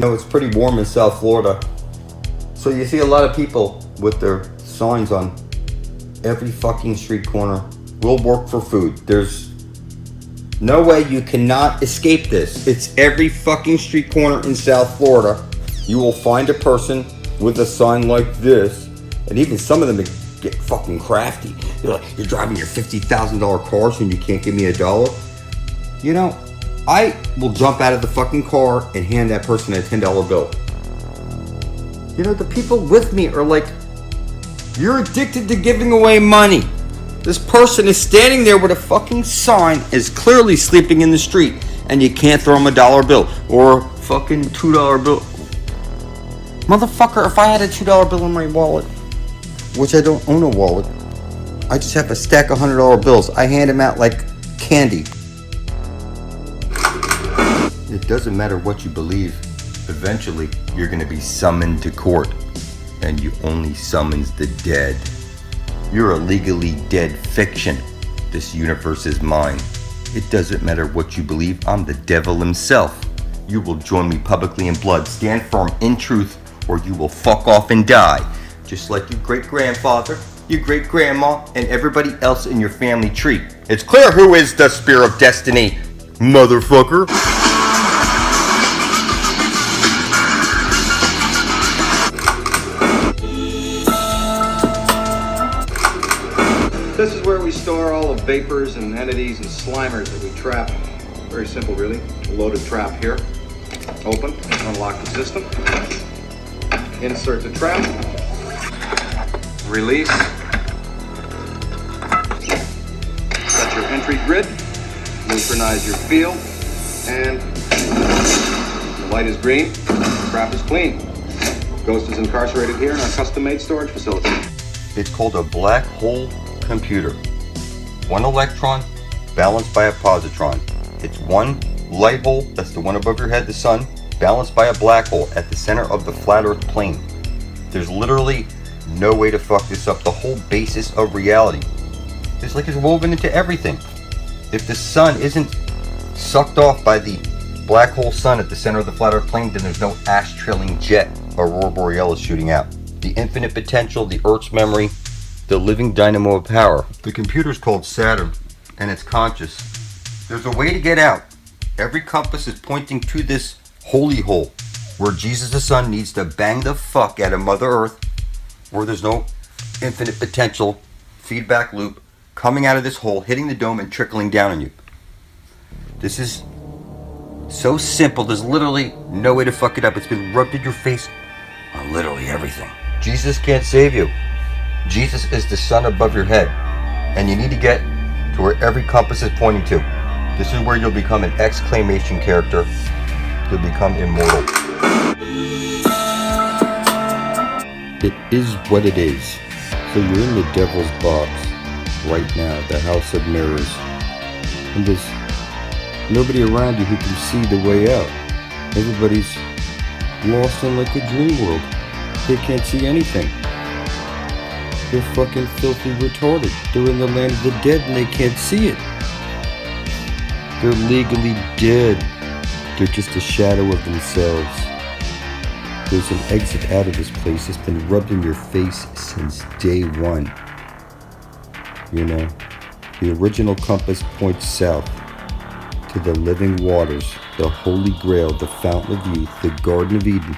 No, it's pretty warm in South Florida. So you see a lot of people with their signs on every fucking street corner. We'll work for food. There's no way you cannot escape this. It's every fucking street corner in South Florida. You will find a person with a sign like this. And even some of them get fucking crafty. You're like, you're driving your $50,000 cars and you can't give me $1. You know, I will jump out of the fucking car and hand that person a $10 bill. You know, the people with me are like, you're addicted to giving away money. This person is standing there with a fucking sign, is clearly sleeping in the street, and you can't throw him a $1 bill or a fucking $2 bill. Motherfucker, if I had a $2 bill in my wallet, which I don't own a wallet, I just have a stack of $100 bills. I hand them out like candy. It doesn't matter what you believe. Eventually, you're going to be summoned to court, and you only summons the dead. You're a legally dead fiction. This universe is mine. It doesn't matter what you believe. I'm the devil himself. You will join me publicly in blood. Stand firm in truth, or you will fuck off and die. Just like your great-grandfather, your great-grandma, and everybody else in your family tree. It's clear who is the Spear of Destiny, motherfucker. This is where we store all the vapors and entities and slimers that we trap. Very simple, really. A loaded trap here. Open, unlock the system. Insert the trap. Release. Set your entry grid. Neutralize your field. And the light is green. The trap is clean. Ghost is incarcerated here in our custom-made storage facility. It's called a black hole computer. One electron balanced by a positron. It's one light hole, that's the one above your head, the sun, balanced by a black hole at the center of the flat earth plane. There's literally no way to fuck this up. The whole basis of reality is like it's woven into everything. If the sun isn't sucked off by the black hole sun at the center of the flat earth plane, then there's no ash trailing jet aurora borealis shooting out. The infinite potential, the Earth's memory, the living dynamo of power. The computer's called Saturn, and it's conscious. There's a way to get out. Every compass is pointing to this holy hole, where Jesus the Son needs to bang the fuck out of Mother Earth, where there's no infinite potential feedback loop coming out of this hole, hitting the dome and trickling down on you. This is so simple, there's literally no way to fuck it up. It's been rubbed in your face on literally everything. Jesus can't save you. Jesus is the sun above your head, and you need to get to where every compass is pointing to. This is where you'll become an exclamation character. You'll become immortal. It is what it is. So you're in the devil's box right now, the house of mirrors. And there's nobody around you who can see the way out. Everybody's lost in like a dream world. They can't see anything. They're fucking filthy retarded. They're in the land of the dead and they can't see it. They're legally dead. They're just a shadow of themselves. There's an exit out of this place that's been rubbed in your face since day one. You know, the original compass points south to the living waters, the Holy Grail, the Fountain of Youth, the Garden of Eden.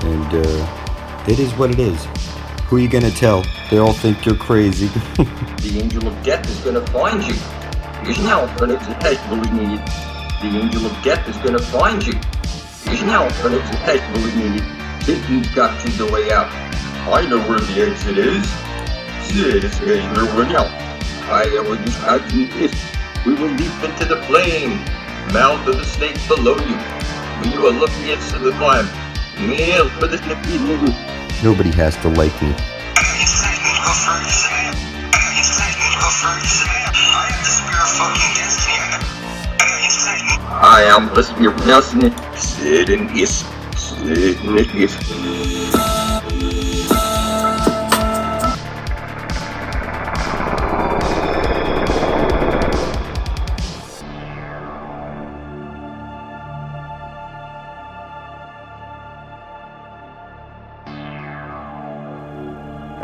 And it is what it is. Who are you gonna tell? They all think you're crazy. The angel of death is gonna find you. Here's an alternative detectable needed. The angel of death is gonna find you. Here's an alternative detectable needed. Satan's got you the way out. I know where the exit is. This angler one out. I will just out in this. We will leap into the flame. Mouth of the snake below you. When you are looking into the climb. Nail for the snake. Nobody has to like me. I am the Spear of Destiny. Satan is.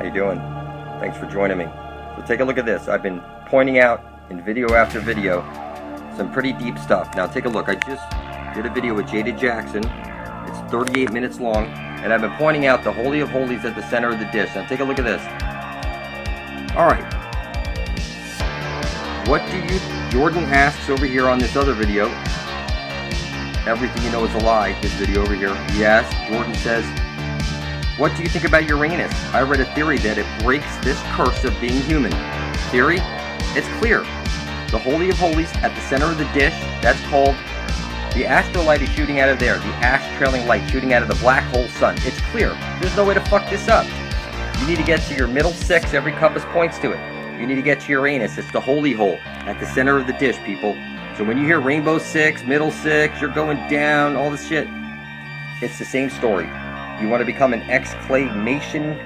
you doing? Thanks for joining me. So take a look at this. I've been pointing out in video after video some pretty deep stuff. Now take a look. I just did a video with Jada Jackson. It's 38 minutes long, and I've been pointing out the Holy of Holies at the center of the dish. Now take a look at this. Alright. What do you... Jordan asks over here on this other video, Everything You Know Is a Lie, this video over here. He asks, Jordan says, what do you think about Uranus? I read a theory that it breaks this curse of being human. Theory? It's clear. The Holy of Holies at the center of the dish, that's called the astrolight is shooting out of there. The ash trailing light shooting out of the black hole sun. It's clear. There's no way to fuck this up. You need to get to your middle six. Every compass points to it. You need to get to Uranus. It's the holy hole at the center of the dish, people. So when you hear rainbow six, middle six, you're going down, all this shit, it's the same story. You want to become an exclamation.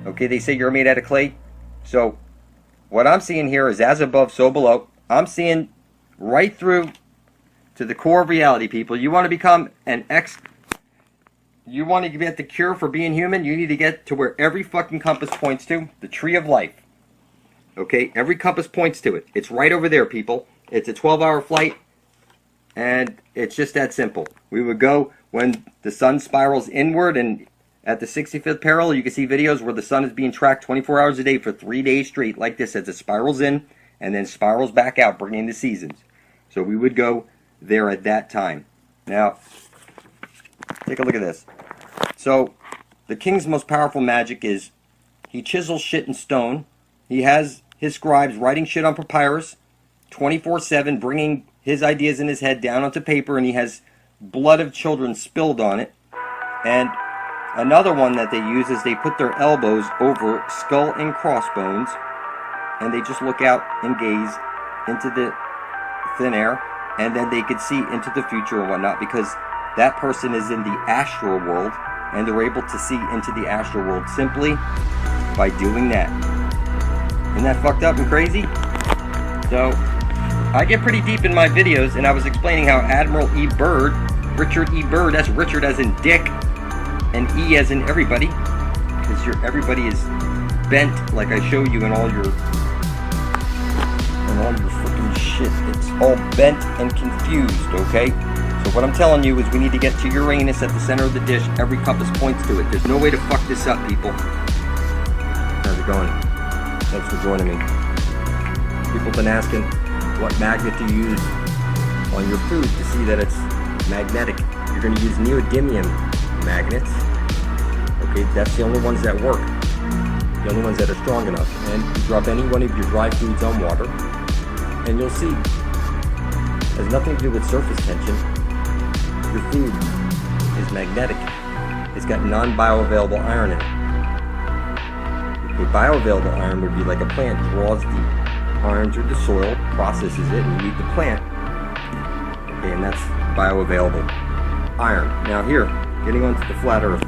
Okay, they say you're made out of clay. So what I'm seeing here is as above, so below. I'm seeing right through to the core of reality, people. You want to become an you want to get the cure for being human, you need to get to where every fucking compass points to, the tree of life. Okay, every compass points to it. It's right over there, people. It's a 12-hour flight, and it's just that simple. We would go when the sun spirals inward, and at the 65th parallel, you can see videos where the sun is being tracked 24 hours a day for 3 days straight, like this, as it spirals in and then spirals back out, bringing the seasons. So we would go there at that time. Now, take a look at this. So, the king's most powerful magic is he chisels shit in stone. He has his scribes writing shit on papyrus 24/7, bringing his ideas in his head down onto paper, and he has blood of children spilled on it. And another one that they use is they put their elbows over skull and crossbones, and they just look out and gaze into the thin air, and then they could see into the future and whatnot, because that person is in the astral world, and they're able to see into the astral world simply by doing that. Isn't that fucked up and crazy? So, I get pretty deep in my videos, and I was explaining how Admiral E. Byrd, Richard E. Byrd, that's Richard as in Dick, and E as in everybody, because everybody is bent, like I show you in all your freaking shit. It's all bent and confused, okay? So what I'm telling you is we need to get to Uranus at the center of the dish. Every compass points to it. There's no way to fuck this up, people. How's it going? Thanks for joining me. People have been asking what magnet to use on your food to see that it's magnetic. You're going to use neodymium magnets. Okay, that's the only ones that work. The only ones that are strong enough. And you drop any one of your dry foods on water, and you'll see. It has nothing to do with surface tension. Your food is magnetic. It's got non-bioavailable iron in it. The bioavailable iron would be like a plant draws the iron through the soil, processes it, and you eat the plant. Okay, and that's bioavailable iron. Now here, getting onto the flat earth.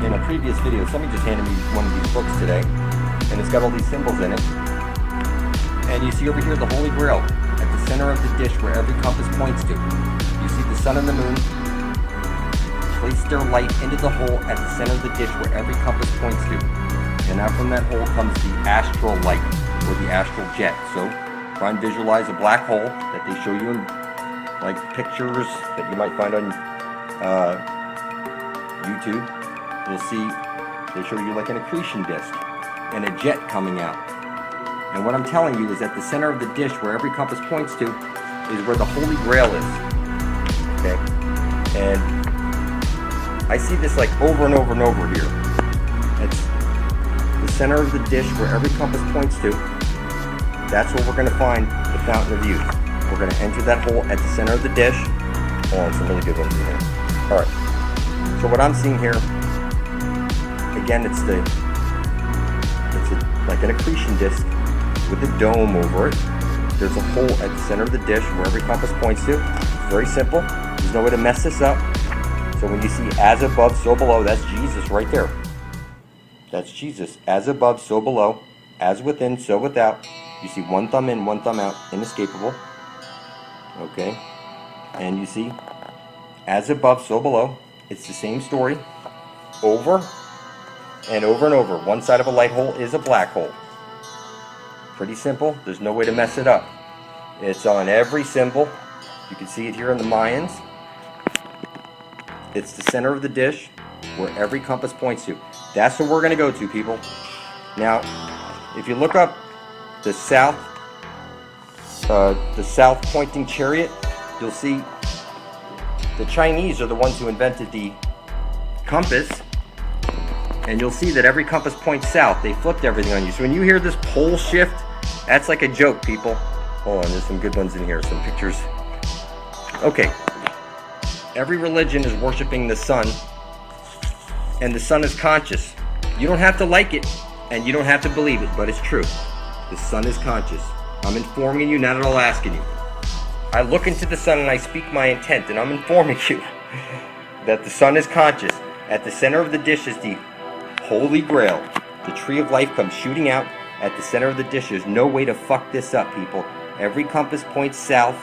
In a previous video, somebody just handed me one of these books today, and it's got all these symbols in it. And you see over here the Holy Grail at the center of the dish where every compass points to. You see the sun and the moon place their light into the hole at the center of the dish where every compass points to. And out from that hole comes the astral light, or the astral jet. So try and visualize a black hole that they show you in like pictures that you might find on YouTube. You'll see they show you like an accretion disk and a jet coming out. And what I'm telling you is at the center of the dish where every compass points to is where the Holy Grail is. Okay? And I see this like over and over and over here. It's the center of the dish where every compass points to. That's where we're going to find the Fountain of Youth. We're going to enter that hole at the center of the dish. Oh, some really good ones in here. Alright. So what I'm seeing here, again, it's like an accretion disk with a dome over it. There's a hole at the center of the dish where every compass points to. It's very simple. There's no way to mess this up. So when you see as above, so below, that's Jesus right there. That's Jesus. As above, so below. As within, so without. You see one thumb in, one thumb out. Inescapable. Okay. And you see as above, so below. It's the same story. Over and over, one side of a light hole is a black hole. Pretty simple. There's no way to mess it up. It's on every symbol. You can see it here in the Mayans. It's the center of the dish where every compass points to. That's where we're going to go to, people. Now, if you look up the south pointing chariot, you'll see the Chinese are the ones who invented the compass, and you'll see that every compass points south. They flipped everything on you. So when you hear this pole shift, that's like a joke, people. Hold on, there's some good ones in here, some pictures. Okay, every religion is worshiping the sun, and the sun is conscious. You don't have to like it, and you don't have to believe it, but it's true. The sun is conscious. I'm informing you, not at all asking you. I look into the sun and I speak my intent, and I'm informing you that the sun is conscious. At the center of the dish is the Holy Grail. The tree of life comes shooting out at the center of the dish. There's no way to fuck this up, people. Every compass points south.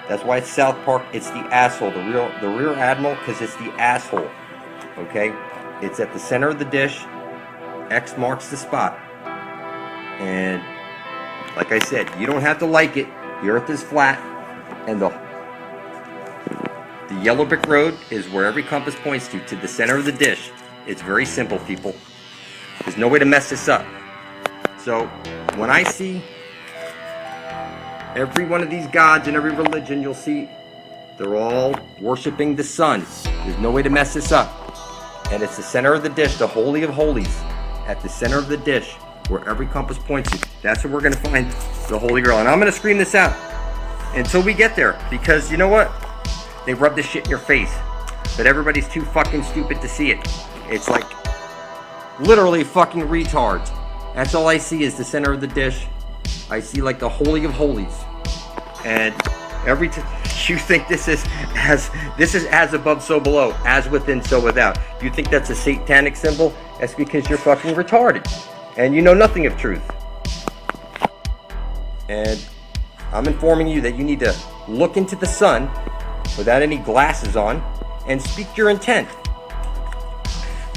That's why it's South Park. It's the asshole, the rear admiral, because it's the asshole. Okay? It's at the center of the dish. X marks the spot. And like I said, you don't have to like it. The earth is flat, and the yellow brick road is where every compass points to the center of the dish. It's very simple, people. There's no way to mess this up. So when I see every one of these gods in every religion, you'll see they're all worshiping the sun. There's no way to mess this up. And it's the center of the dish, the Holy of Holies, at the center of the dish where every compass points to. That's where we're going to find the Holy Grail. And I'm going to scream this out until we get there, because you know what? They rub this shit in your face, but everybody's too fucking stupid to see it. It's like literally fucking retards. That's all I see is the center of the dish. I see like the Holy of Holies, and every you think this is as above so below, as within so without. You think that's a satanic symbol? That's because you're fucking retarded and you know nothing of truth. And I'm informing you that you need to look into the sun without any glasses on and speak your intent.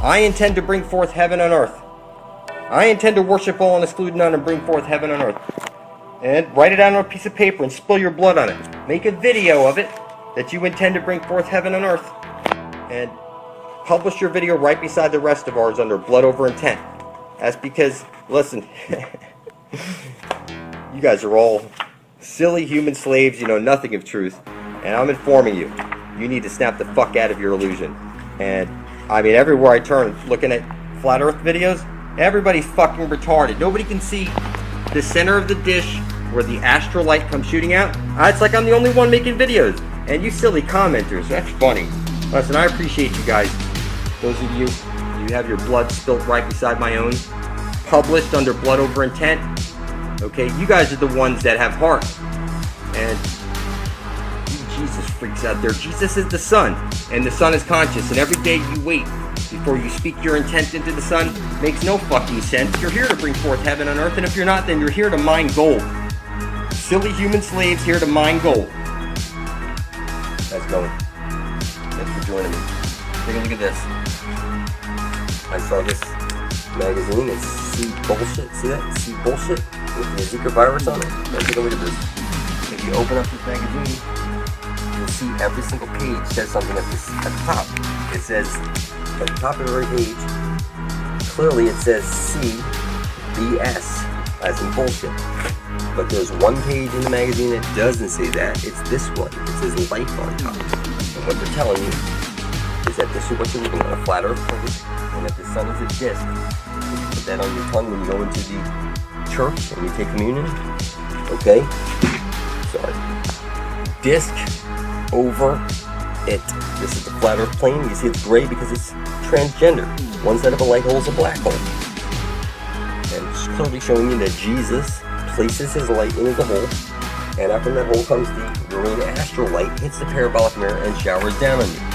I intend to bring forth heaven on earth. I intend to worship all and exclude none and bring forth heaven on earth. And write it out on a piece of paper and spill your blood on it. Make a video of it that you intend to bring forth heaven on earth. And publish your video right beside the rest of ours under blood over intent. That's because, listen, you guys are all silly human slaves. You know nothing of truth. And I'm informing you, you need to snap the fuck out of your illusion. And I mean, everywhere I turn, looking at flat earth videos, everybody's fucking retarded. Nobody can see the center of the dish where the astral light comes shooting out. It's like I'm the only one making videos. And you silly commenters, that's funny. Listen, I appreciate you guys. Those of you, you have your blood spilt right beside my own. Published under blood over intent. Okay, you guys are the ones that have heart. And you Jesus freaks out there. Jesus is the sun, and the sun is conscious. And every day you wait before you speak your intent into the sun makes no fucking sense. You're here to bring forth heaven on earth, and if you're not, then you're here to mine gold. Silly human slaves here to mine gold. How's it going? Thanks for joining me. Take a look at this. I saw this magazine. It's See Bullshit. See that? See Bullshit? With the Zika virus on it. Now take a look at this. If you open up this magazine, you'll see every single page says something at the top. It says, at the top of every page, clearly it says CBS, as in bullshit. But there's one page in the magazine that doesn't say that. It's this one. It says life on top. And what they're telling you is that this is what you're looking at, a flat earth plate, and that the sun is a disc. You put that on your tongue when you go into the church and you take communion. Okay? Sorry. Disc over it. This is the flat earth plane. You see it's gray because it's transgender. One side of a light hole is a black hole. And it's clearly showing you that Jesus places his light into the hole, and out from that hole comes the green astral light, hits the parabolic mirror, and showers down on you.